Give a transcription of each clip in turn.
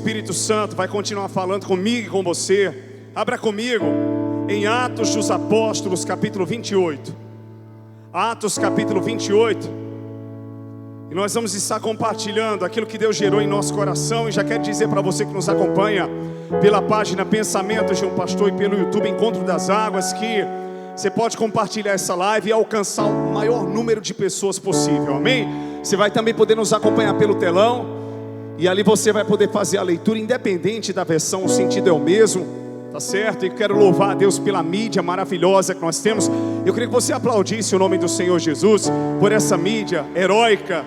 Espírito Santo vai continuar falando comigo e com você. Abra comigo em Atos dos Apóstolos, capítulo 28. Atos, capítulo 28. E nós vamos estar compartilhando aquilo que Deus gerou em nosso coração. E já quero dizer para você que nos acompanha pela página Pensamentos de um Pastor e pelo YouTube Encontro das Águas, que você pode compartilhar essa live e alcançar o maior número de pessoas possível, amém? Você vai também poder nos acompanhar pelo telão, e ali você vai poder fazer a leitura independente da versão, o sentido é o mesmo, tá certo? E quero louvar a Deus pela mídia maravilhosa que nós temos. Eu queria que você aplaudisse o nome do Senhor Jesus por essa mídia heróica,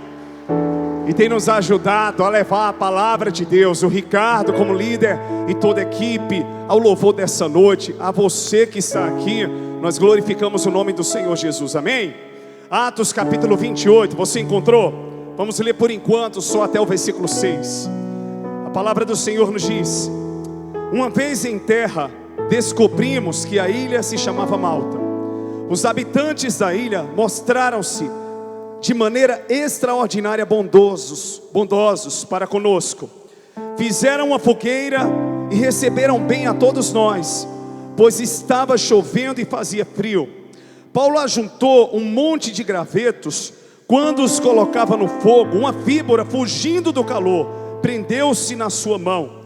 e tem nos ajudado a levar a palavra de Deus. O Ricardo como líder e toda a equipe, ao louvor dessa noite. A você que está aqui, nós glorificamos o nome do Senhor Jesus, amém? Atos capítulo 28, você encontrou? Vamos ler por enquanto só até o versículo 6. A palavra do Senhor nos diz: uma vez em terra, descobrimos que a ilha se chamava Malta. Os habitantes da ilha mostraram-se de maneira extraordinária bondosos para conosco. Fizeram uma fogueira e receberam bem a todos nós, pois estava chovendo e fazia frio. Paulo ajuntou um monte de gravetos. Quando os colocava no fogo, uma víbora, fugindo do calor, prendeu-se na sua mão.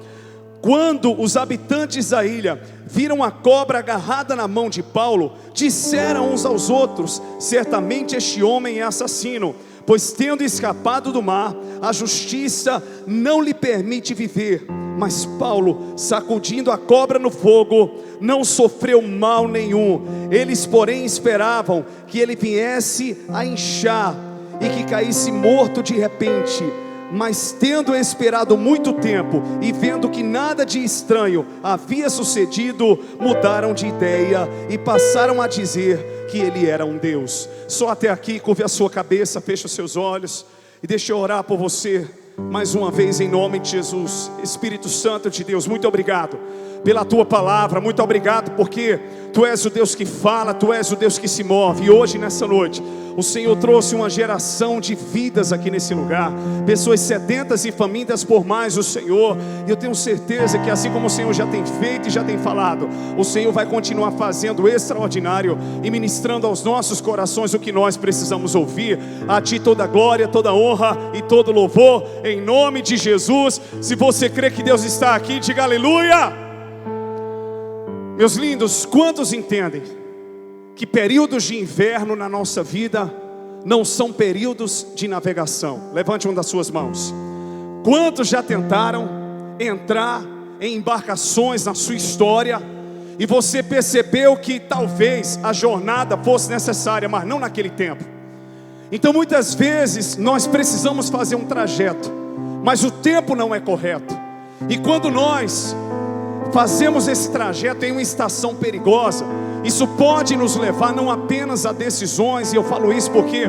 Quando os habitantes da ilha viram a cobra agarrada na mão de Paulo, disseram uns aos outros: certamente este homem é assassino, pois tendo escapado do mar, a justiça não lhe permite viver. Mas Paulo, sacudindo a cobra no fogo, não sofreu mal nenhum. Eles, porém, esperavam que ele viesse a inchar e que caísse morto de repente. Mas tendo esperado muito tempo e vendo que nada de estranho havia sucedido, mudaram de ideia e passaram a dizer que ele era um Deus. Só até aqui. Curve a sua cabeça, feche os seus olhos e deixa eu orar por você mais uma vez em nome de Jesus. Espírito Santo de Deus, muito obrigado pela tua palavra, muito obrigado porque tu és o Deus que fala, tu és o Deus que se move. E hoje nessa noite o Senhor trouxe uma geração de vidas aqui nesse lugar, pessoas sedentas e famintas por mais o Senhor. E eu tenho certeza que assim como o Senhor já tem feito e já tem falado, o Senhor vai continuar fazendo extraordinário e ministrando aos nossos corações o que nós precisamos ouvir. A Ti toda glória, toda honra e todo louvor, em nome de Jesus. Se você crê que Deus está aqui, diga aleluia. Meus lindos, quantos entendem que períodos de inverno na nossa vida não são períodos de navegação? Levante uma das suas mãos. Quantos já tentaram entrar em embarcações na sua história e você percebeu que talvez a jornada fosse necessária, mas não naquele tempo? Então muitas vezes nós precisamos fazer um trajeto, mas o tempo não é correto. E quando nós fazemos esse trajeto em uma estação perigosa, isso pode nos levar não apenas a decisões, e eu falo isso porque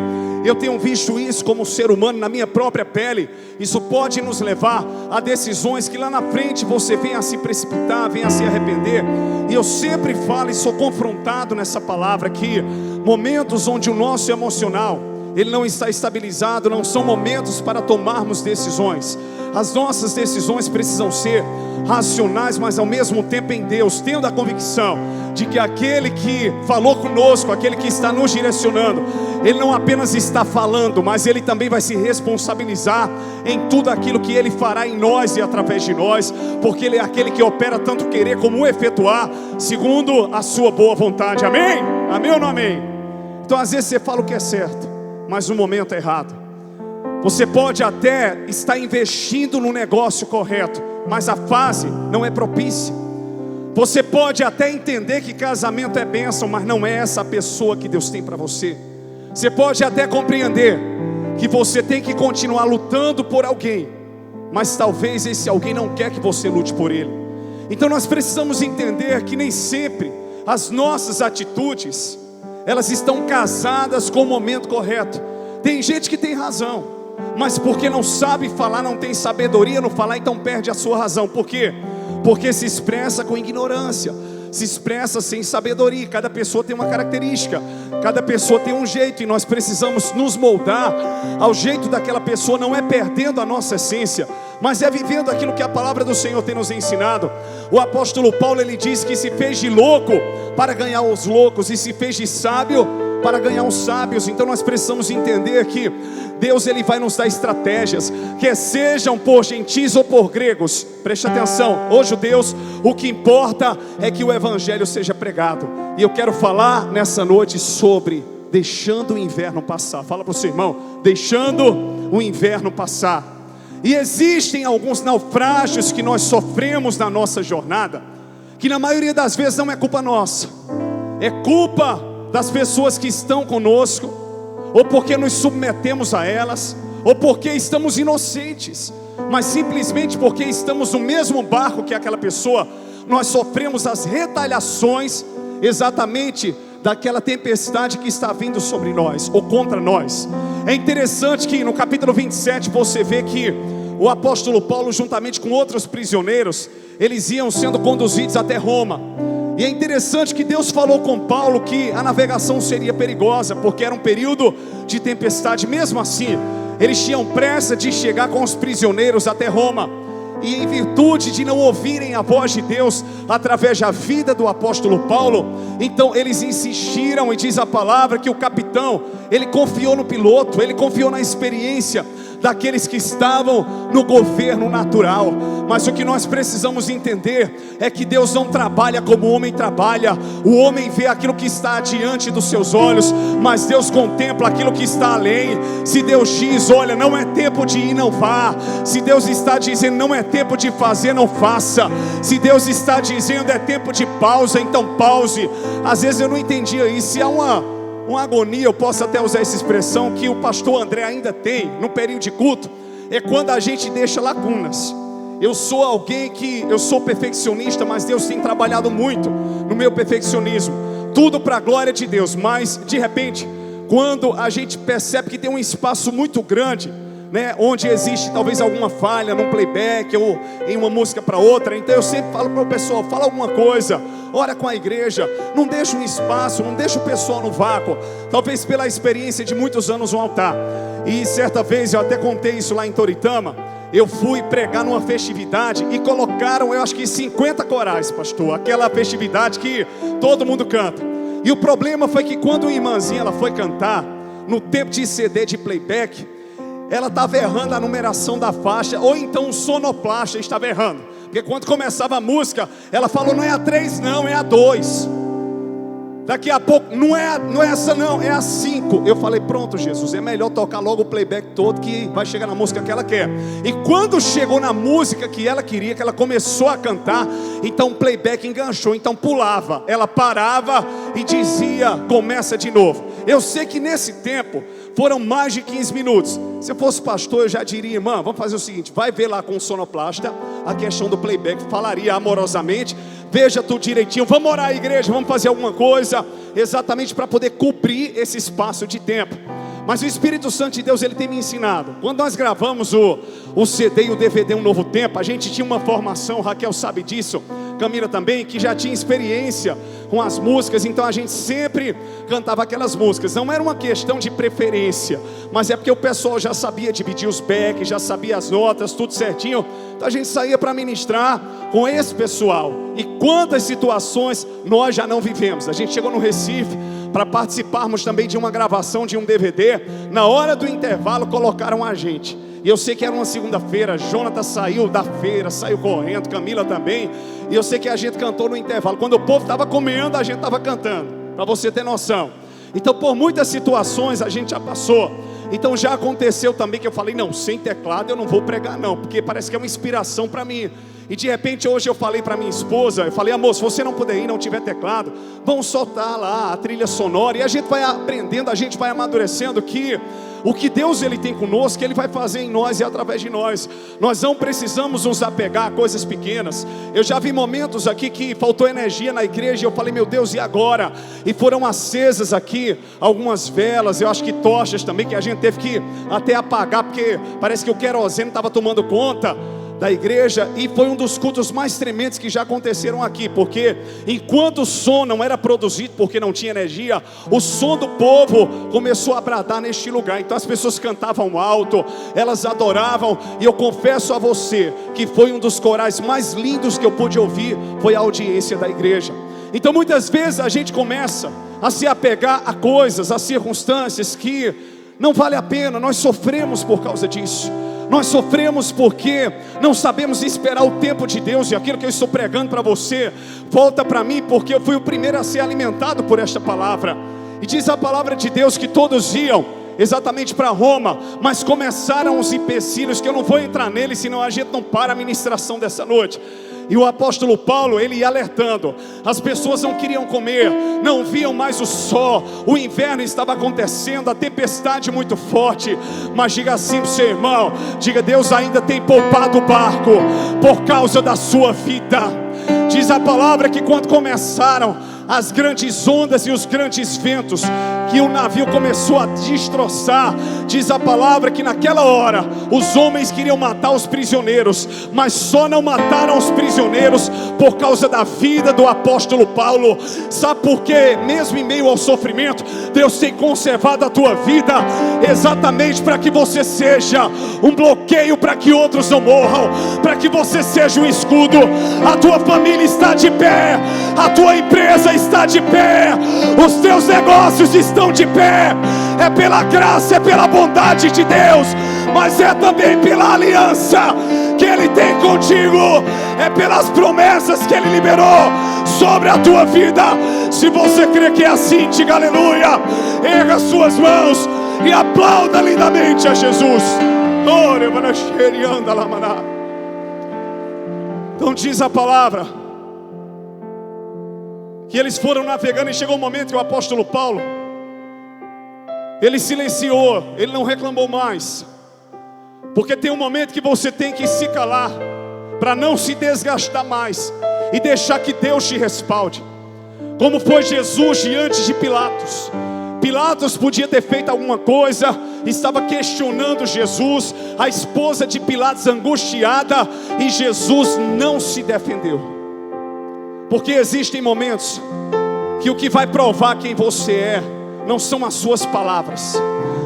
eu tenho visto isso como ser humano na minha própria pele. Isso pode nos levar a decisões que lá na frente você venha a se precipitar, venha a se arrepender. E eu sempre falo e sou confrontado nessa palavra que momentos onde o nosso emocional ele não está estabilizado, não são momentos para tomarmos decisões. As nossas decisões precisam ser racionais, mas ao mesmo tempo em Deus, tendo a convicção de que aquele que falou conosco, aquele que está nos direcionando, ele não apenas está falando, mas ele também vai se responsabilizar em tudo aquilo que ele fará em nós e através de nós, porque ele é aquele que opera tanto querer como efetuar, segundo a sua boa vontade. Amém? Amém ou não amém? Então às vezes você fala o que é certo, mas no momento é errado. Você pode até estar investindo no negócio correto, mas a fase não é propícia. Você pode até entender que casamento é bênção, mas não é essa a pessoa que Deus tem para você. Você pode até compreender que você tem que continuar lutando por alguém, mas talvez esse alguém não quer que você lute por ele. Então nós precisamos entender que nem sempre as nossas atitudes elas estão casadas com o momento correto. Tem gente que tem razão, mas porque não sabe falar, não tem sabedoria no falar, então perde a sua razão. Por quê? Porque se expressa com ignorância. se expressa sem sabedoria. Cada pessoa tem uma característica, cada pessoa tem um jeito, e nós precisamos nos moldar ao jeito daquela pessoa. Não é perdendo a nossa essência, mas é vivendo aquilo que a palavra do Senhor tem nos ensinado. O apóstolo Paulo, ele diz que se fez de louco para ganhar os loucos, e se fez de sábio para ganhar os sábios. Então nós precisamos entender que Deus, ele vai nos dar estratégias, que sejam por gentis ou por gregos. Preste atenção, ô judeus, o que importa é que o evangelho seja pregado. E eu quero falar nessa noite sobre deixando o inverno passar. Fala para o seu irmão, deixando o inverno passar. E existem alguns naufrágios que nós sofremos na nossa jornada, que na maioria das vezes não é culpa nossa, é culpa das pessoas que estão conosco, ou porque nos submetemos a elas, ou porque estamos inocentes, mas simplesmente porque estamos no mesmo barco que aquela pessoa, nós sofremos as retaliações exatamente daquela tempestade que está vindo sobre nós, ou contra nós. É interessante que no capítulo 27 você vê que o apóstolo Paulo, juntamente com outros prisioneiros, eles iam sendo conduzidos até Roma. E é interessante que Deus falou com Paulo que a navegação seria perigosa, porque era um período de tempestade. Mesmo assim, eles tinham pressa de chegar com os prisioneiros até Roma. E em virtude de não ouvirem a voz de Deus através da vida do apóstolo Paulo, então eles insistiram, e diz a palavra que o capitão, ele confiou no piloto, ele confiou na experiência daqueles que estavam no governo natural. Mas o que nós precisamos entender é que Deus não trabalha como o homem trabalha. O homem vê aquilo que está diante dos seus olhos, mas Deus contempla aquilo que está além. Se Deus diz, olha, não é tempo de ir, não vá. Se Deus está dizendo, não é tempo de fazer, não faça. Se Deus está dizendo, é tempo de pausa, então pause. Às vezes eu não entendia isso. Se há uma agonia, eu posso até usar essa expressão, que o pastor André ainda tem no período de culto, é quando a gente deixa lacunas. Eu sou alguém que, eu sou perfeccionista, mas Deus tem trabalhado muito no meu perfeccionismo, tudo para a glória de Deus. Mas de repente, quando a gente percebe que tem um espaço muito grande, né, onde existe talvez alguma falha num playback ou em uma música para outra, então eu sempre falo para o pessoal, fala alguma coisa, ora com a igreja, não deixa um espaço, não deixa o pessoal no vácuo. Talvez pela experiência de muitos anos no altar, e certa vez eu até contei isso lá em Toritama, eu fui pregar numa festividade e colocaram, eu acho que 50 corais, pastor, aquela festividade que todo mundo canta. E o problema foi que quando a irmãzinha ela foi cantar, no tempo de CD de playback, ela estava errando a numeração da faixa, ou então o sonoplasta estava errando, porque quando começava a música, ela falou, não é a 3 não, é a 2. Daqui a pouco, não é essa não, é a 5. Eu falei, pronto Jesus, é melhor tocar logo o playback todo, que vai chegar na música que ela quer. E quando chegou na música que ela queria, que ela começou a cantar, então o playback enganchou, então pulava, ela parava e dizia, começa de novo. Eu sei que nesse tempo, foram mais de 15 minutos. Se eu fosse pastor, eu já diria, irmã, vamos fazer o seguinte, vai ver lá com o sonoplasta a questão do playback, falaria amorosamente, veja tudo direitinho, vamos orar à igreja, vamos fazer alguma coisa, exatamente para poder cobrir esse espaço de tempo. Mas o Espírito Santo de Deus, ele tem me ensinado. Quando nós gravamos o CD e o DVD Um Novo Tempo, a gente tinha uma formação, Raquel sabe disso, Camila também, que já tinha experiência com as músicas, então a gente sempre cantava aquelas músicas. Não era uma questão de preferência, mas é porque o pessoal já sabia dividir os backs, já sabia as notas, tudo certinho. Então a gente saía para ministrar com esse pessoal. E quantas situações nós já não vivemos. A gente chegou no Recife para participarmos também de uma gravação de um DVD. Na hora do intervalo colocaram a gente, e eu sei que era uma segunda-feira, Jonathan saiu da feira, saiu correndo, Camila também, e eu sei que a gente cantou no intervalo, quando o povo estava comendo, a gente estava cantando, para você ter noção. Então por muitas situações a gente já passou. Então já aconteceu também que eu falei, não, sem teclado eu não vou pregar não, porque parece que é uma inspiração para mim. E de repente hoje eu falei para minha esposa, eu falei, amor, se você não puder ir, não tiver teclado, vamos soltar lá a trilha sonora. E a gente vai aprendendo, a gente vai amadurecendo que o que Deus ele tem conosco, Ele vai fazer em nós e através de nós. Nós não precisamos nos apegar a coisas pequenas. Eu já vi momentos aqui que faltou energia na igreja, e eu falei, meu Deus, e agora? E foram acesas aqui algumas velas, eu acho que tochas também, que a gente teve que até apagar, porque parece que o querosene estava tomando conta. da igreja, e foi um dos cultos mais trementes que já aconteceram aqui, porque enquanto o som não era produzido, porque não tinha energia, o som do povo começou a bradar neste lugar. Então as pessoas cantavam alto, elas adoravam, e eu confesso a você que foi um dos corais mais lindos que eu pude ouvir, foi a audiência da igreja. Então muitas vezes a gente começa a se apegar a coisas, a circunstâncias que não vale a pena. Nós sofremos por causa disso. Nós sofremos porque não sabemos esperar o tempo de Deus. E aquilo que eu estou pregando para você, volta para mim, porque eu fui o primeiro a ser alimentado por esta palavra. E diz a palavra de Deus que todos iam exatamente para Roma, mas começaram os empecilhos, que eu não vou entrar neles, senão a gente não para a ministração dessa noite. E o apóstolo Paulo, ele ia alertando. As pessoas não queriam comer, não viam mais o sol, o inverno estava acontecendo, a tempestade muito forte. Mas diga assim para o seu irmão, diga: Deus ainda tem poupado o barco por causa da sua vida. Diz a palavra que quando começaram as grandes ondas e os grandes ventos, que o navio começou a destroçar, diz a palavra que naquela hora os homens queriam matar os prisioneiros, mas só não mataram os prisioneiros por causa da vida do apóstolo Paulo. Sabe por quê? Mesmo em meio ao sofrimento, Deus tem conservado a tua vida, exatamente para que você seja um bloqueio, para que outros não morram, para que você seja um escudo. A tua família está de pé, a tua empresa está de pé, os teus negócios estão de pé. É pela graça, é pela bondade de Deus, mas é também pela aliança que Ele tem contigo, é pelas promessas que Ele liberou sobre a tua vida. Se você crê que é assim, diga aleluia, erga suas mãos e aplauda lindamente a Jesus. Então diz a palavra que eles foram navegando, e chegou um momento que o apóstolo Paulo, ele silenciou, ele não reclamou mais. Porque tem um momento que você tem que se calar, para não se desgastar mais, e deixar que Deus te respalde. Como foi Jesus diante de Pilatos. Pilatos podia ter feito alguma coisa, estava questionando Jesus, a esposa de Pilatos angustiada, e Jesus não se defendeu. Porque existem momentos que o que vai provar quem você é não são as suas palavras,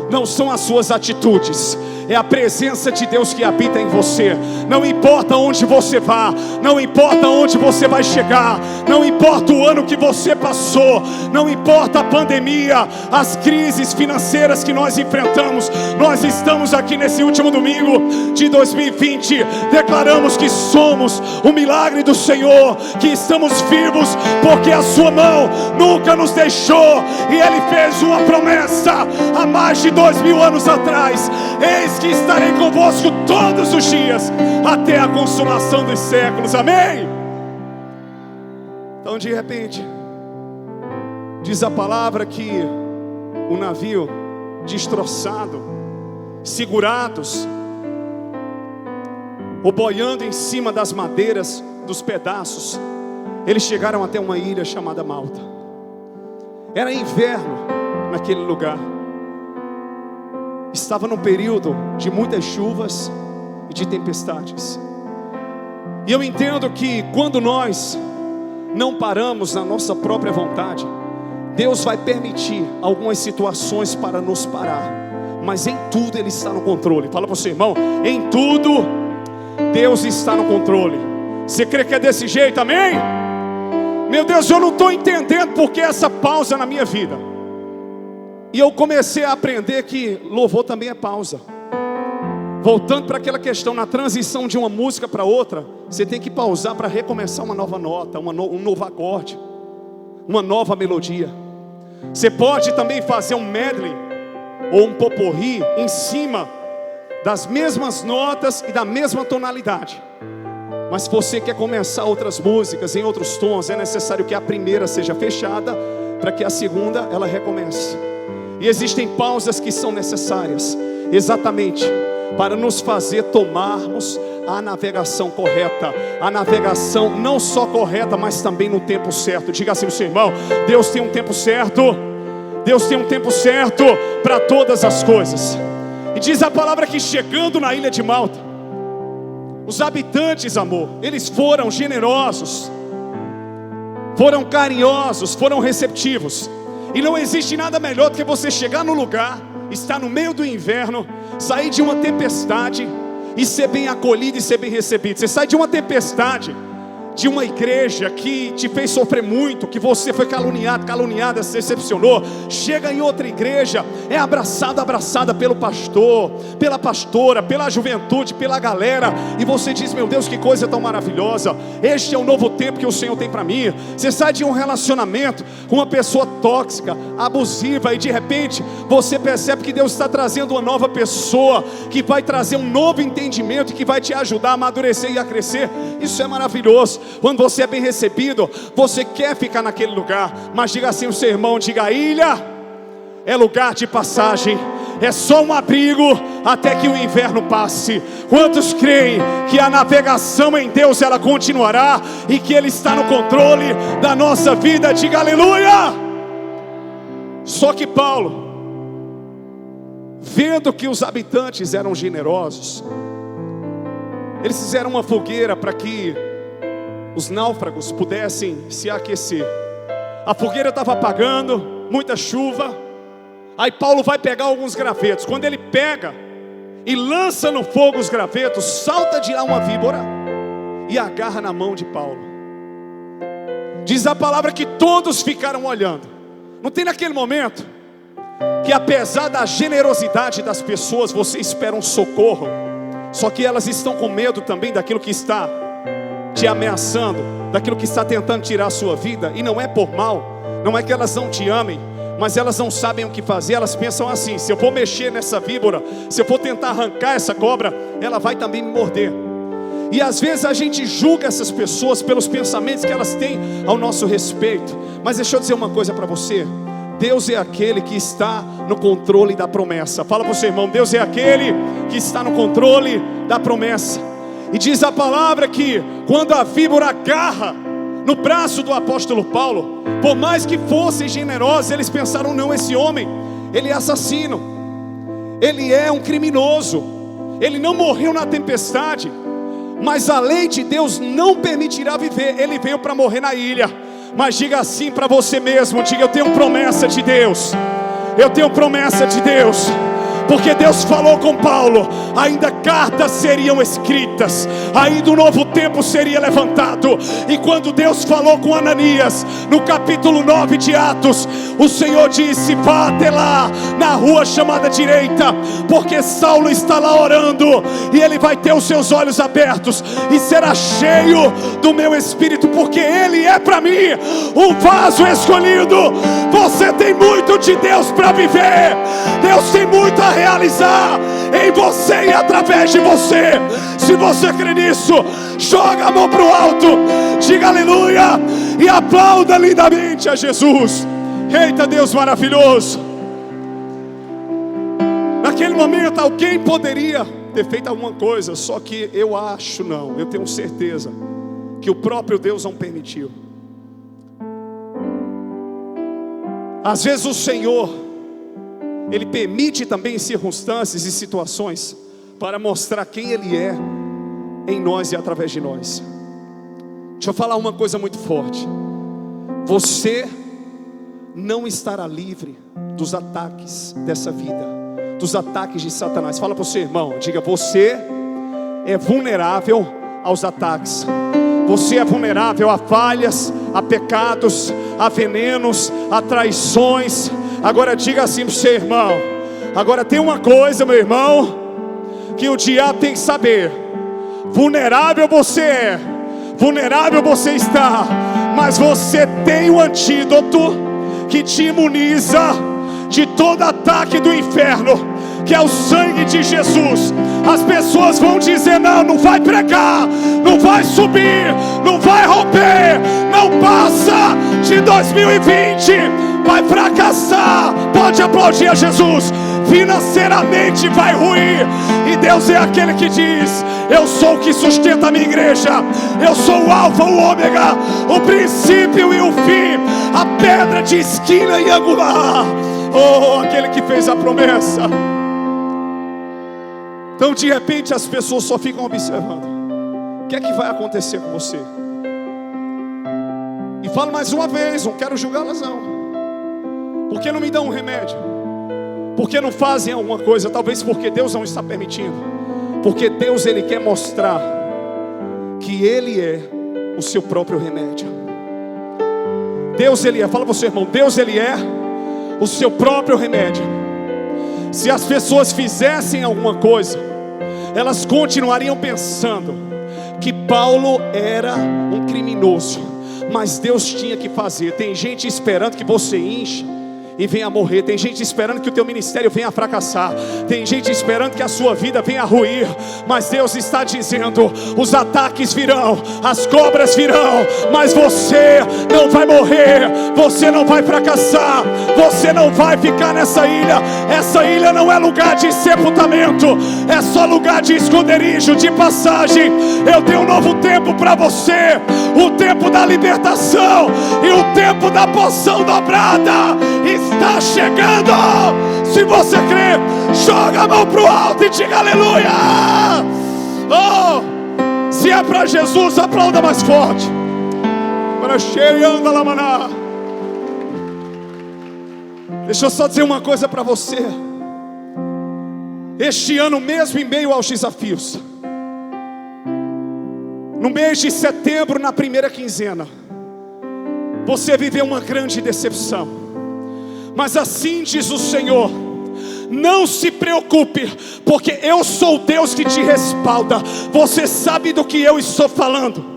não são as suas atitudes, é a presença de Deus que habita em você. Não importa onde você vá, não importa onde você vai chegar, não importa o ano que você passou, não importa a pandemia, as crises financeiras que nós enfrentamos. Nós estamos aqui nesse último domingo de 2020, declaramos que somos o milagre do Senhor, que estamos vivos porque a sua mão nunca nos deixou, e Ele fez uma promessa há mais de 2000 anos atrás: eis que estarei convosco todos os dias, até a consumação dos séculos. Amém? Então de repente, diz a palavra que o navio destroçado, segurados, ou boiando em cima das madeiras, dos pedaços, eles chegaram até uma ilha chamada Malta. Era inverno naquele lugar, estava num período de muitas chuvas e de tempestades. E eu entendo que quando nós não paramos na nossa própria vontade, Deus vai permitir algumas situações para nos parar, mas em tudo Ele está no controle. Fala para o seu irmão: em tudo Deus está no controle. Você crê que é desse jeito? Amém? Meu Deus, eu não estou entendendo por que essa pausa na minha vida. E eu comecei a aprender que louvor também é pausa. Voltando para aquela questão, na transição de uma música para outra, você tem que pausar para recomeçar uma nova nota, um novo acorde, uma nova melodia. Você pode também fazer um medley ou um poporri em cima das mesmas notas e da mesma tonalidade. Mas se você quer começar outras músicas em outros tons, é necessário que a primeira seja fechada para que a segunda ela recomece. E existem pausas que são necessárias, exatamente para nos fazer tomarmos a navegação correta. A navegação não só correta, mas também no tempo certo. Diga assim ao seu irmão: Deus tem um tempo certo. Deus tem um tempo certo para todas as coisas. E diz a palavra que chegando na ilha de Malta, Os habitantes, amor, eles foram generosos, foram carinhosos, foram receptivos. E não existe nada melhor do que você chegar no lugar, estar no meio do inverno, sair de uma tempestade e ser bem acolhido e ser bem recebido. Você sai de uma tempestade, de uma igreja que te fez sofrer muito, que você foi caluniada, se decepcionou. Chega em outra igreja, é abraçada pelo pastor, pela pastora, pela juventude, pela galera, e você diz: meu Deus, que coisa tão maravilhosa, este é o novo tempo que o Senhor tem para mim. Você sai de um relacionamento com uma pessoa tóxica, abusiva, e de repente você percebe que Deus está trazendo uma nova pessoa, que vai trazer um novo entendimento, que vai te ajudar a amadurecer e a crescer. Isso é maravilhoso. Quando você é bem recebido, você quer ficar naquele lugar. Mas diga assim o seu irmão, diga: a ilha é lugar de passagem, é só um abrigo até que o inverno passe. Quantos creem que a navegação em Deus ela continuará e que Ele está no controle da nossa vida? Diga aleluia. Só que Paulo, vendo que os habitantes eram generosos, eles fizeram uma fogueira para que os náufragos pudessem se aquecer. A fogueira estava apagando, muita chuva. Aí Paulo vai pegar alguns gravetos. Quando ele pega e lança no fogo os gravetos, salta de lá uma víbora e agarra na mão de Paulo. Diz a palavra que todos ficaram olhando. Não tem naquele momento que, apesar da generosidade das pessoas, você espera um socorro, só que elas estão com medo também daquilo que está te ameaçando, daquilo que está tentando tirar a sua vida. E não é por mal, não é que elas não te amem, mas elas não sabem o que fazer. Elas pensam assim: se eu vou mexer nessa víbora, se eu for tentar arrancar essa cobra, ela vai também me morder. E às vezes a gente julga essas pessoas pelos pensamentos que elas têm ao nosso respeito. Mas deixa eu dizer uma coisa para você: Deus é aquele que está no controle da promessa. Fala para o seu irmão: Deus é aquele que está no controle da promessa. E diz a palavra que quando a víbora agarra no braço do apóstolo Paulo, por mais que fossem generosos, eles pensaram: não, esse homem, ele é assassino, ele é um criminoso, ele não morreu na tempestade, mas a lei de Deus não permitirá viver, ele veio para morrer na ilha. Mas diga assim para você mesmo, diga: eu tenho promessa de Deus, eu tenho promessa de Deus. Porque Deus falou com Paulo, ainda cartas seriam escritas, ainda um novo tempo seria levantado. E quando Deus falou com Ananias, no capítulo 9 de Atos, o Senhor disse: vá até lá, na rua chamada direita, porque Saulo está lá orando, e ele vai ter os seus olhos abertos, e será cheio do meu Espírito, porque ele é para mim um vaso escolhido. Você tem muito de Deus para viver, Deus tem muito a realizar em você e através de você. Se você crê nisso, joga a mão para o alto, diga aleluia e aplauda lindamente a Jesus. Eita Deus maravilhoso. Naquele momento alguém poderia ter feito alguma coisa, só que eu acho não, eu tenho certeza que o próprio Deus não permitiu. Às vezes o Senhor, Ele permite também circunstâncias e situações para mostrar quem Ele é em nós e através de nós. Deixa eu falar uma coisa muito forte: você não estará livre dos ataques dessa vida, dos ataques de Satanás. Fala para o seu irmão, diga: você é vulnerável aos ataques. Você é vulnerável a falhas, a pecados, a venenos, a traições. Agora diga assim para o seu irmão: agora tem uma coisa, meu irmão, que o diabo tem que saber: vulnerável você é, vulnerável você está, mas você tem o antídoto que te imuniza de todo ataque do inferno, que é o sangue de Jesus. As pessoas vão dizer: não, não vai pregar, não vai subir, não vai romper, não passa de 2020, vai fracassar. Pode aplaudir a Jesus. Financeiramente vai ruir, e Deus é aquele que diz: eu sou o que sustenta a minha igreja, eu sou o alfa, o ômega, o princípio e o fim, a pedra de esquina e angular. Oh, aquele que fez a promessa. Então de repente as pessoas só ficam observando. O que é que vai acontecer com você? E falo mais uma vez, não quero julgá-las não. Por que não me dão um remédio? Por que não fazem alguma coisa? Talvez porque Deus não está permitindo. Porque Deus, Ele quer mostrar que Ele é o seu próprio remédio. Deus, Ele é, fala para o seu irmão, Deus, Ele é o seu próprio remédio. Se as pessoas fizessem alguma coisa, elas continuariam pensando que Paulo era um criminoso, mas Deus tinha que fazer. Tem gente esperando que você enche e venha morrer. Tem gente esperando que o teu ministério venha a fracassar. Tem gente esperando que a sua vida venha a ruir. Mas Deus está dizendo: os ataques virão, as cobras virão, mas você não vai morrer, você não vai fracassar, você não vai ficar nessa ilha. Essa ilha não é lugar de sepultamento, é só lugar de esconderijo, de passagem. Eu tenho um novo tempo para você, o tempo da libertação e o tempo da porção dobrada está chegando. Se você crê, joga a mão pro alto e diga aleluia. Oh, se é para Jesus, aplauda mais forte. Deixa eu só dizer uma coisa para você. Este ano mesmo, em meio aos desafios, no mês de setembro, na primeira quinzena, você viveu uma grande decepção. Mas assim diz o Senhor: não se preocupe, porque eu sou o Deus que te respalda. Você sabe do que eu estou falando.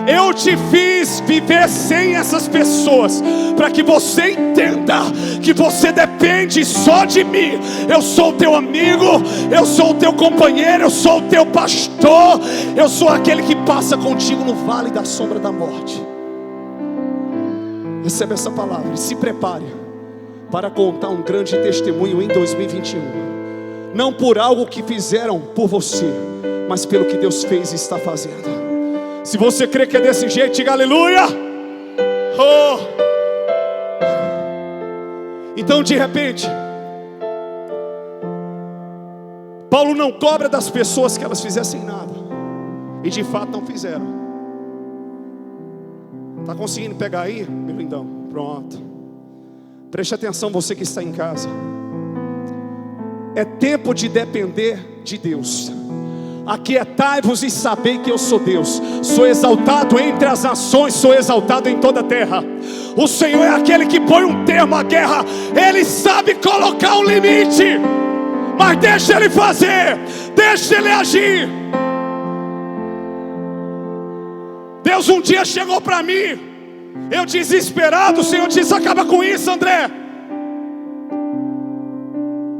Eu te fiz viver sem essas pessoas, para que você entenda que você depende só de mim. Eu sou o teu amigo, eu sou o teu companheiro, eu sou o teu pastor, eu sou aquele que passa contigo no vale da sombra da morte. Receba essa palavra e se prepare para contar um grande testemunho em 2021. Não por algo que fizeram por você, mas pelo que Deus fez e está fazendo. Se você crê que é desse jeito, diga aleluia. Oh. Então de repente, Paulo não cobra das pessoas que elas fizessem nada, e de fato não fizeram. Está conseguindo pegar aí, meu lindão? Pronto. Preste atenção, você que está em casa. É tempo de depender de Deus. Aquietai-vos e sabei que eu sou Deus. Sou exaltado entre as nações, sou exaltado em toda a terra. O Senhor é aquele que põe um termo à guerra. Ele sabe colocar um limite, mas deixa Ele fazer, deixa Ele agir. Deus um dia chegou para mim, eu desesperado, o Senhor disse: acaba com isso, André.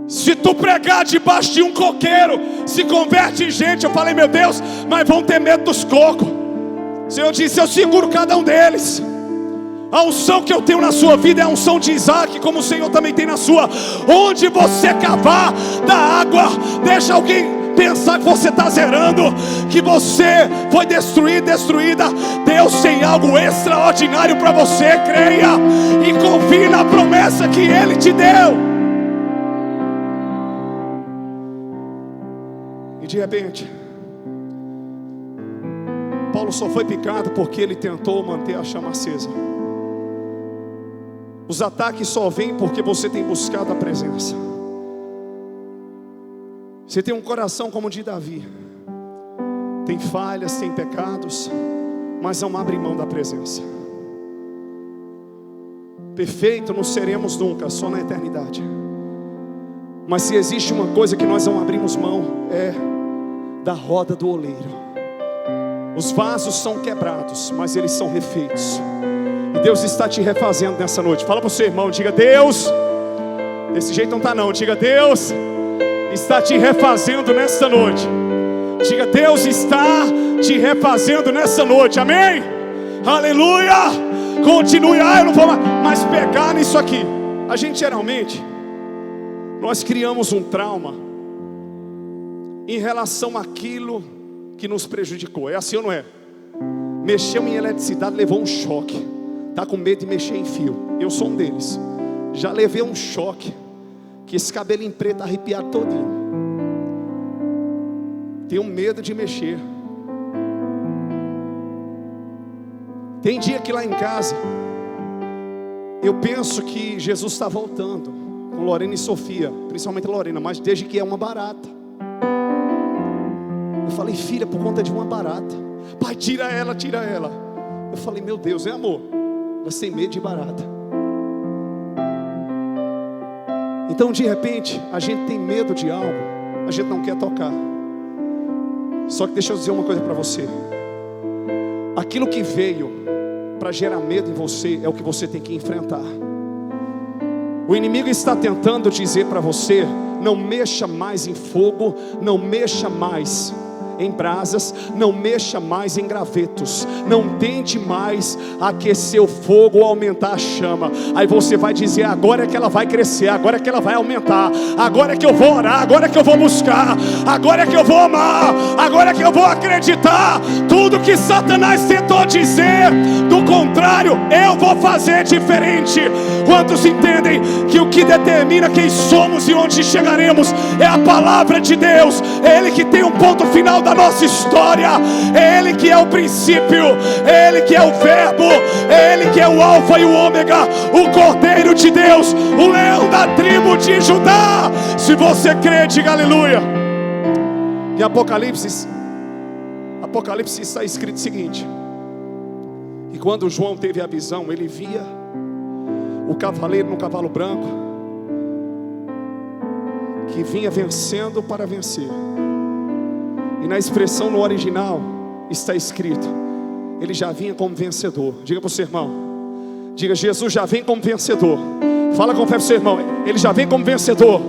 Se tu pregar debaixo de um coqueiro, se converte em gente. Eu falei: meu Deus, mas vão ter medo dos cocos. O Senhor disse: eu seguro cada um deles. A unção que eu tenho na sua vida é a unção de Isaac, como o Senhor também tem na sua. Onde você cavar da água, deixa alguém pensar que você está zerando, que você foi destruído, destruída. Deus tem algo extraordinário para você. Creia e confie na promessa que Ele te deu. E de repente, Paulo só foi picado porque ele tentou manter a chama acesa. Os ataques só vêm porque você tem buscado a presença. Você tem um coração como o de Davi. Tem falhas, tem pecados, mas não abre mão da presença. Perfeito não seremos nunca, só na eternidade. Mas se existe uma coisa que nós não abrimos mão, é da roda do oleiro. Os vasos são quebrados, mas eles são refeitos. E Deus está te refazendo nessa noite. Fala para o seu irmão, diga: Deus, desse jeito não está não, diga: Deus está te refazendo nessa noite. Diga: Deus está te refazendo nessa noite, amém? Aleluia! Continue. Eu não vou mais pegar nisso aqui. A gente geralmente, nós criamos um trauma em relação àquilo que nos prejudicou. É assim ou não é? Mexeu em eletricidade, levou um choque. Está com medo de mexer em fio. Eu sou um deles. Já levei um choque, que esse cabelinho preto arrepiado todinho. Tenho medo de mexer. Tem dia que lá em casa eu penso que Jesus está voltando com Lorena e Sofia, principalmente Lorena, mas desde que é uma barata. Eu falei, filha, por conta de uma barata. Pai, tira ela, tira ela. Eu falei, meu Deus, é amor? Ela sem medo de barata. Então de repente a gente tem medo de algo, a gente não quer tocar. Só que deixa eu dizer uma coisa para você. Aquilo que veio para gerar medo em você é o que você tem que enfrentar. O inimigo está tentando dizer para você: não mexa mais em fogo, não mexa mais em brasas, não mexa mais em gravetos, não tente mais aquecer o fogo ou aumentar a chama. Aí você vai dizer: agora é que ela vai crescer, agora é que ela vai aumentar, agora é que eu vou orar, agora é que eu vou buscar, agora é que eu vou amar, agora é que eu vou acreditar. Tudo que Satanás tentou dizer do contrário, eu vou fazer diferente. Quantos entendem que o que determina quem somos e onde chegaremos é a palavra de Deus? É Ele que tem um ponto final da nossa história, é Ele que é o princípio, é Ele que é o verbo, é Ele que é o alfa e o ômega, o Cordeiro de Deus, o leão da tribo de Judá. Se você crê, diga aleluia. Em Apocalipse está escrito o seguinte: e quando João teve a visão, ele via o cavaleiro no cavalo branco, que vinha vencendo para vencer. E na expressão no original está escrito: ele já vinha como vencedor. Diga para o seu irmão, diga: Jesus já vem como vencedor. Fala com fé para o seu irmão, ele já vem como vencedor.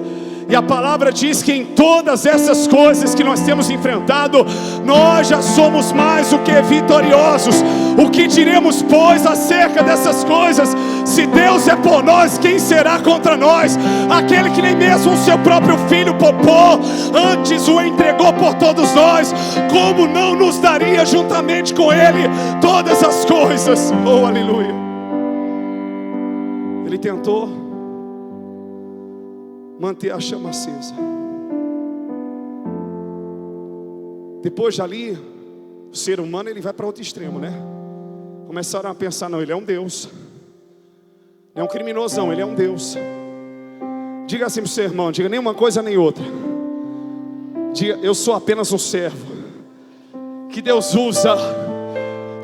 E a palavra diz que em todas essas coisas que nós temos enfrentado, nós já somos mais do que vitoriosos. O que diremos, pois, acerca dessas coisas? Se Deus é por nós, quem será contra nós? Aquele que nem mesmo o seu próprio filho poupou, antes o entregou por todos nós, como não nos daria juntamente com ele todas as coisas? Oh, aleluia. Ele tentou manter a chama acesa. Depois de ali, o ser humano ele vai para outro extremo, né? Começaram a pensar: não, ele é um Deus, não é um criminosão, ele é um Deus. Diga assim para o seu irmão, diga: nem uma coisa nem outra. Diga: eu sou apenas um servo que Deus usa.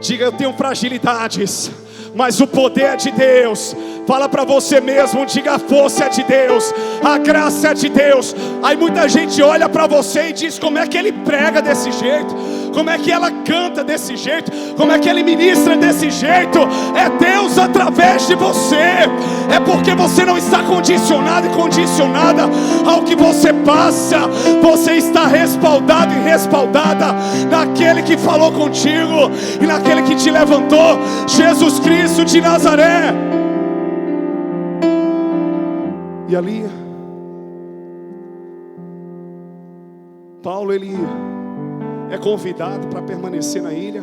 Diga: eu tenho fragilidades, mas o poder é de Deus. Fala para você mesmo, diga: a força é de Deus, a graça é de Deus. Aí muita gente olha para você e diz: como é que ele prega desse jeito? Como é que ela canta desse jeito? Como é que ele ministra desse jeito? É Deus através de você. É porque você não está condicionado e condicionada ao que você passa. Você está respaldado e respaldada naquele que falou contigo e naquele que te levantou, Jesus Cristo de Nazaré. E ali Paulo ele é convidado para permanecer na ilha,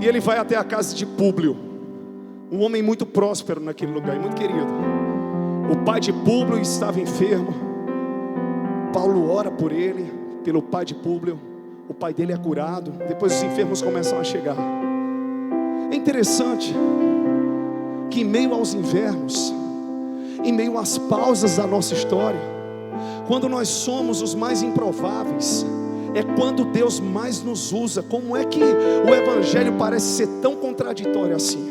e ele vai até a casa de Públio, um homem muito próspero naquele lugar e muito querido. O pai de Públio estava enfermo. Paulo ora por ele, pelo pai de Públio. O pai dele é curado. Depois os enfermos começam a chegar. É interessante que em meio aos invernos, em meio às pausas da nossa história, quando nós somos os mais improváveis, é quando Deus mais nos usa. Como é que o evangelho parece ser tão contraditório assim?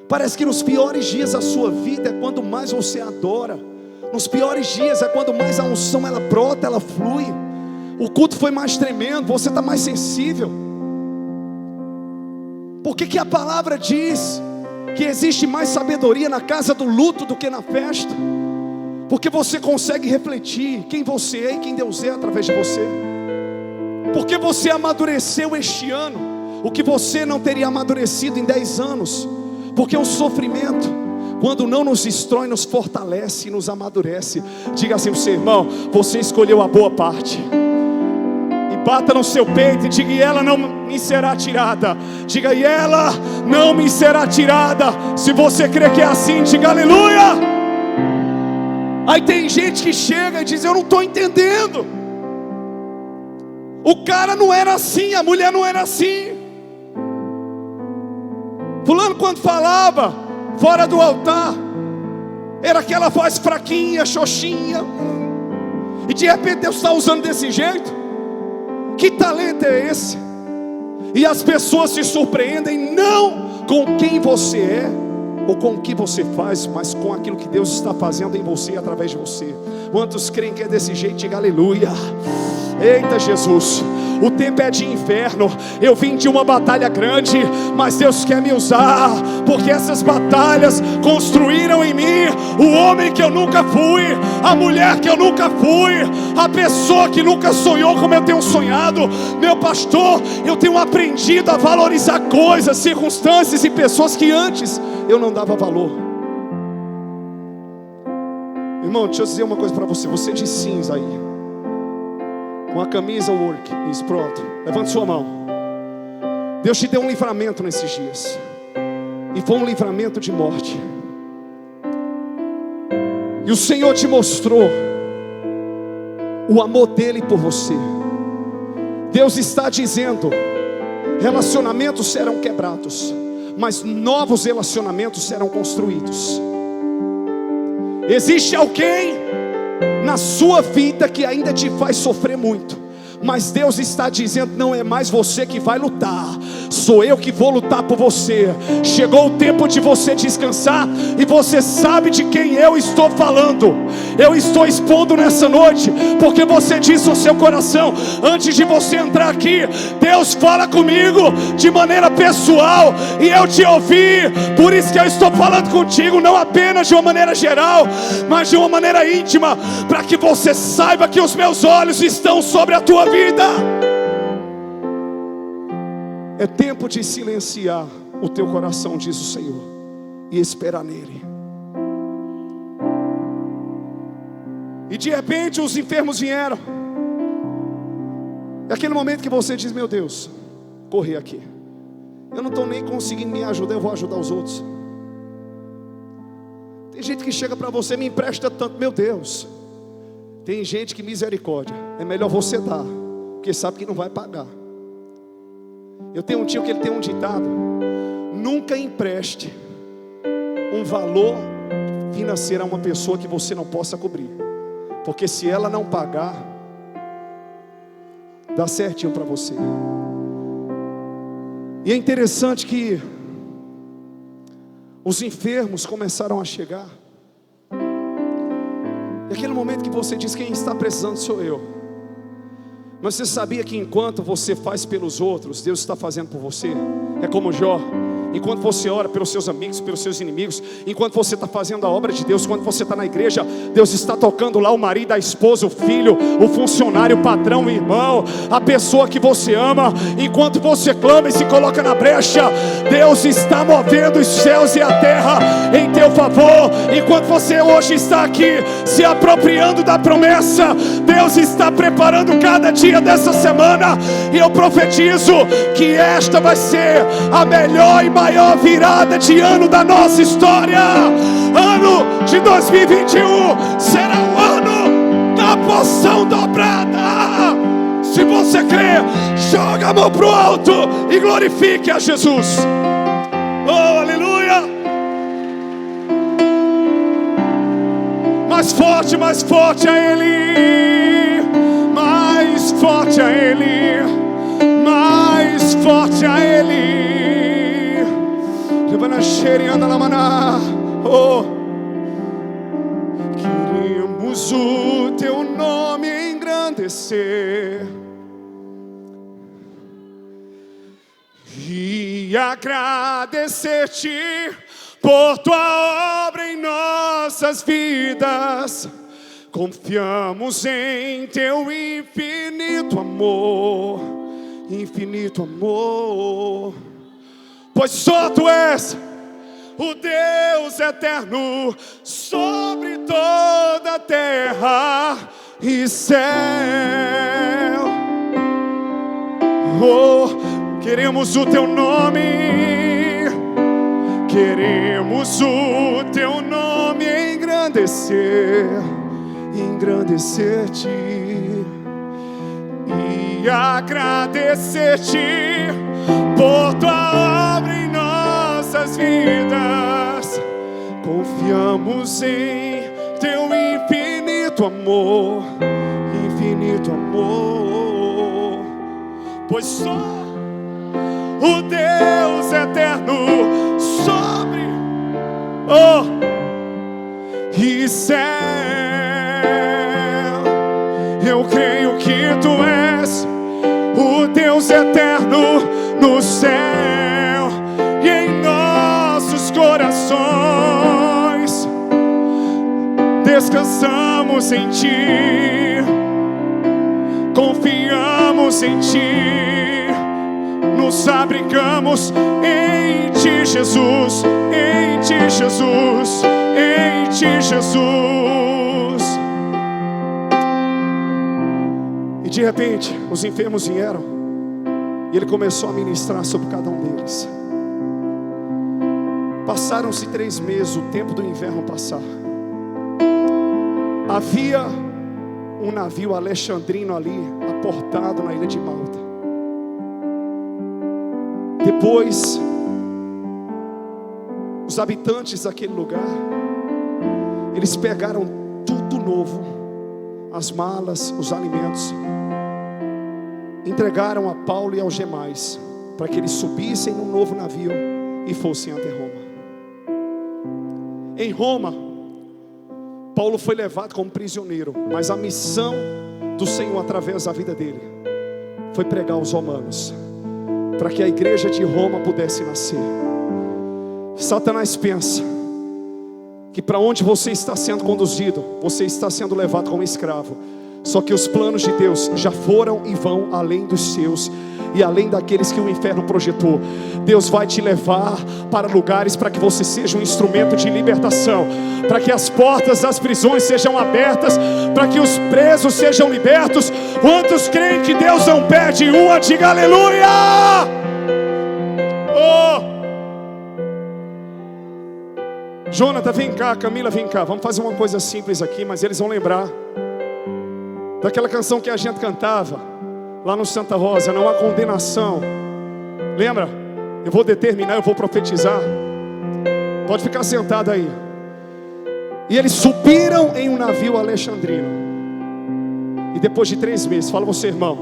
Parece que nos piores dias da sua vida é quando mais você adora. Nos piores dias é quando mais a unção ela brota, ela flui. O culto foi mais tremendo, você está mais sensível. Por que a palavra diz que existe mais sabedoria na casa do luto do que na festa? Porque você consegue refletir quem você é e quem Deus é através de você. Porque você amadureceu este ano o que você não teria amadurecido em 10 anos. Porque o sofrimento, quando não nos destrói, nos fortalece e nos amadurece. Diga assim para o seu irmão: você escolheu a boa parte. E bata no seu peito e diga: e ela não me será tirada. Diga: e ela não me será tirada. Se você crê que é assim, diga aleluia. Aí tem gente que chega e diz: eu não estou entendendo. O cara não era assim, a mulher não era assim. Fulano, quando falava fora do altar, era aquela voz fraquinha, xoxinha, e de repente Deus está usando desse jeito. Que talento é esse? E as pessoas se surpreendem não com quem você é ou com o que você faz, mas com aquilo que Deus está fazendo em você e através de você. Quantos creem que é desse jeito? Diga aleluia. Eita Jesus, o tempo é de inverno. Eu vim de uma batalha grande, mas Deus quer me usar, porque essas batalhas construíram em mim o homem que eu nunca fui, a mulher que eu nunca fui, a pessoa que nunca sonhou como eu tenho sonhado. Meu pastor, eu tenho aprendido a valorizar coisas, circunstâncias e pessoas que antes eu não dava valor. Irmão, deixa eu dizer uma coisa para você. Você de cinza aí, com a camisa work, isso, pronto, levante sua mão. Deus te deu um livramento nesses dias, e foi um livramento de morte. E o Senhor te mostrou o amor dele por você. Deus está dizendo: relacionamentos serão quebrados, mas novos relacionamentos serão construídos. Existe alguém na sua vida que ainda te faz sofrer muito, mas Deus está dizendo: não é mais você que vai lutar, sou eu que vou lutar por você. Chegou o tempo de você descansar, e você sabe de quem eu estou falando. Eu estou expondo nessa noite, porque você disse no seu coração, antes de você entrar aqui: Deus fala comigo de maneira pessoal, e eu te ouvi. Por isso que eu estou falando contigo, não apenas de uma maneira geral, mas de uma maneira íntima, para que você saiba que os meus olhos estão sobre a tua vida. É tempo de silenciar o teu coração, diz o Senhor, e esperar nele. E de repente os enfermos vieram. É aquele momento que você diz: meu Deus, corri aqui, eu não estou nem conseguindo me ajudar, eu vou ajudar os outros. Tem gente que chega para você: me empresta tanto, meu Deus. Tem gente que, misericórdia, é melhor você dar, porque sabe que não vai pagar. Eu tenho um tio que ele tem um ditado: nunca empreste um valor financeiro a uma pessoa que você não possa cobrir, porque se ela não pagar, dá certinho para você. E é interessante que os enfermos começaram a chegar. E aquele momento que você diz: quem está precisando sou eu. Mas você sabia que enquanto você faz pelos outros, Deus está fazendo por você? É como Jó. Enquanto você ora pelos seus amigos, pelos seus inimigos, enquanto você está fazendo a obra de Deus, quando você está na igreja, Deus está tocando lá o marido, a esposa, o filho, o funcionário, o patrão, o irmão, a pessoa que você ama. Enquanto você clama e se coloca na brecha, Deus está movendo os céus e a terra em teu favor. Enquanto você hoje está aqui se apropriando da promessa, Deus está preparando cada dia dessa semana. E eu profetizo que esta vai ser a melhor e maior virada de ano da nossa história. Ano de 2021 será o ano da porção dobrada. Se você crê, joga a mão pro alto e glorifique a Jesus. Oh, aleluia! Mais forte a Ele, mais forte a Ele, mais forte a Ele. Oh, queremos o teu nome engrandecer e agradecer-te por tua obra em nossas vidas. Confiamos em teu infinito amor, pois só tu és o Deus eterno sobre toda a terra e céu. Oh, queremos o teu nome, queremos o teu nome engrandecer-te e agradecer-te por tua obra em nós. nossas vidas. Confiamos em teu infinito amor, pois só o Deus eterno sobre e céu. Eu creio que tu és o Deus eterno no céu e em nossos corações. Descansamos em ti, confiamos em ti, nos abrigamos em ti, Jesus, em ti, Jesus, em ti, Jesus. E de repente os enfermos vieram e ele começou a ministrar sobre cada um deles. Passaram-se 3 meses, o tempo do inverno passar. Havia um navio alexandrino ali, aportado na ilha de Malta. Depois, os habitantes daquele lugar, eles pegaram tudo novo, as malas, os alimentos, entregaram a Paulo e aos demais, para que eles subissem num novo navio e fossem até Roma. Em Roma, Paulo foi levado como prisioneiro, mas a missão do Senhor através da vida dele foi pregar aos romanos, para que a igreja de Roma pudesse nascer. Satanás pensa que para onde você está sendo conduzido, você está sendo levado como escravo. Só que os planos de Deus já foram e vão além dos seus e além daqueles que o inferno projetou. Deus vai te levar para lugares para que você seja um instrumento de libertação, para que as portas das prisões sejam abertas, para que os presos sejam libertos. Quantos creem que Deus não perde uma? Diga aleluia! Jonathan, vem cá, Camila, vem cá. Vamos fazer uma coisa simples aqui, mas eles vão lembrar daquela canção que a gente cantava lá no Santa Rosa, não há condenação. Lembra? Eu vou determinar, eu vou profetizar. Pode ficar sentado aí. E eles subiram em um navio alexandrino. E depois de 3 meses, fala você, irmão,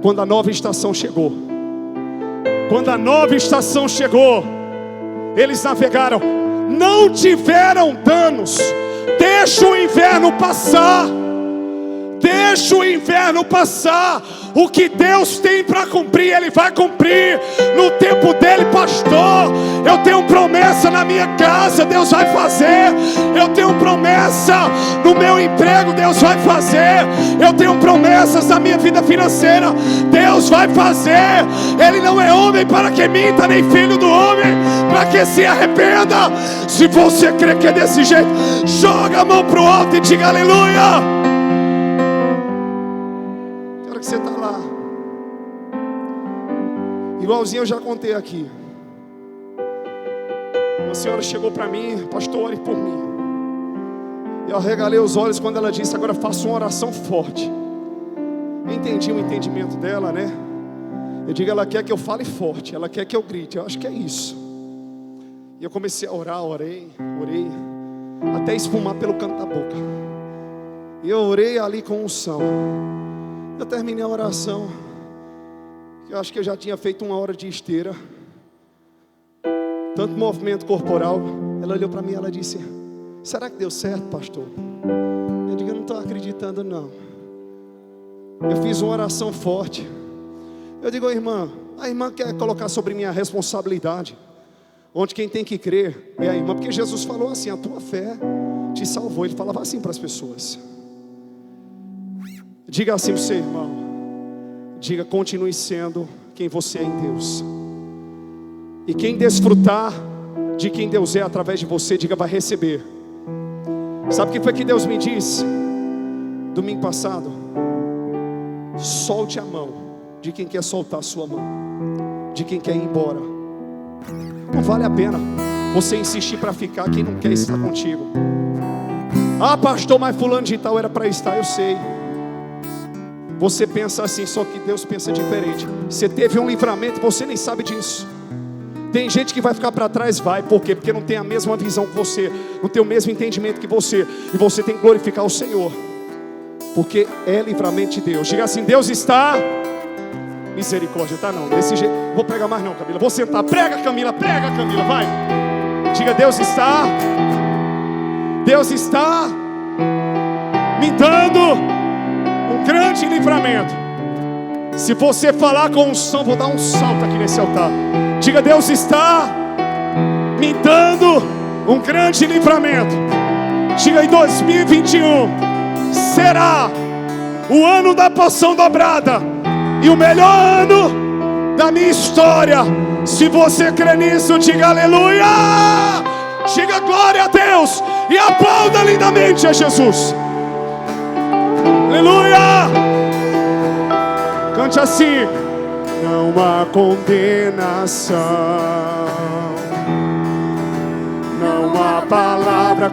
quando a nova estação chegou, eles navegaram, não tiveram danos. Deixa o inverno passar. Deixa o inverno passar. O que Deus tem para cumprir, Ele vai cumprir no tempo dEle, pastor. Eu tenho promessa na minha casa, Deus vai fazer. Eu tenho promessa no meu emprego, Deus vai fazer. Eu tenho promessas na minha vida financeira, Deus vai fazer. Ele não é homem para que minta, nem filho do homem para que se arrependa. Se você crê que é desse jeito, joga a mão pro alto e diga aleluia. Que você está lá, igualzinho eu já contei aqui. Uma senhora chegou para mim, pastor, ore por mim. Eu arregalei os olhos quando ela disse, agora faça uma oração forte. Eu entendi o entendimento dela, né? Eu digo, ela quer que eu fale forte, ela quer que eu grite, eu acho que é isso. E eu comecei a orar, orei, até espumar pelo canto da boca. E eu orei ali com unção. Eu terminei a oração, eu acho que eu já tinha feito 1 hora de esteira, tanto movimento corporal. Ela olhou para mim e ela disse, será que deu certo, pastor? Eu digo, eu não estou acreditando não. Eu fiz uma oração forte. Eu digo, a irmã quer colocar sobre mim a responsabilidade, onde quem tem que crer é a irmã, porque Jesus falou assim, a tua fé te salvou. Ele falava assim para as pessoas. Diga assim para o seu irmão, diga, continue sendo quem você é em Deus. E quem desfrutar de quem Deus é através de você, diga, vai receber. Sabe o que foi que Deus me disse domingo passado? Solte a mão de quem quer soltar a sua mão, de quem quer ir embora. Não vale a pena você insistir para ficar quem não quer estar contigo. Ah, pastor, mas fulano de tal era para estar, eu sei. Você pensa assim, só que Deus pensa diferente. Você teve um livramento, você nem sabe disso. Tem gente que vai ficar para trás, vai, por quê? Porque não tem a mesma visão que você, não tem o mesmo entendimento que você, e você tem que glorificar o Senhor, porque é livramento de Deus. Diga assim: Deus está, misericórdia, tá não, desse jeito, vou pregar mais não, Camila, vou sentar, prega Camila, vai. Diga: Deus está me dando um grande livramento. Se você falar com unção, vou dar um salto aqui nesse altar. Diga: Deus está me dando um grande livramento. Diga: em 2021 será o ano da porção dobrada e o melhor ano da minha história. Se você crê nisso, diga aleluia. Diga glória a Deus e aplauda lindamente a Jesus. Aleluia. Cante assim: não há condenação, não há palavra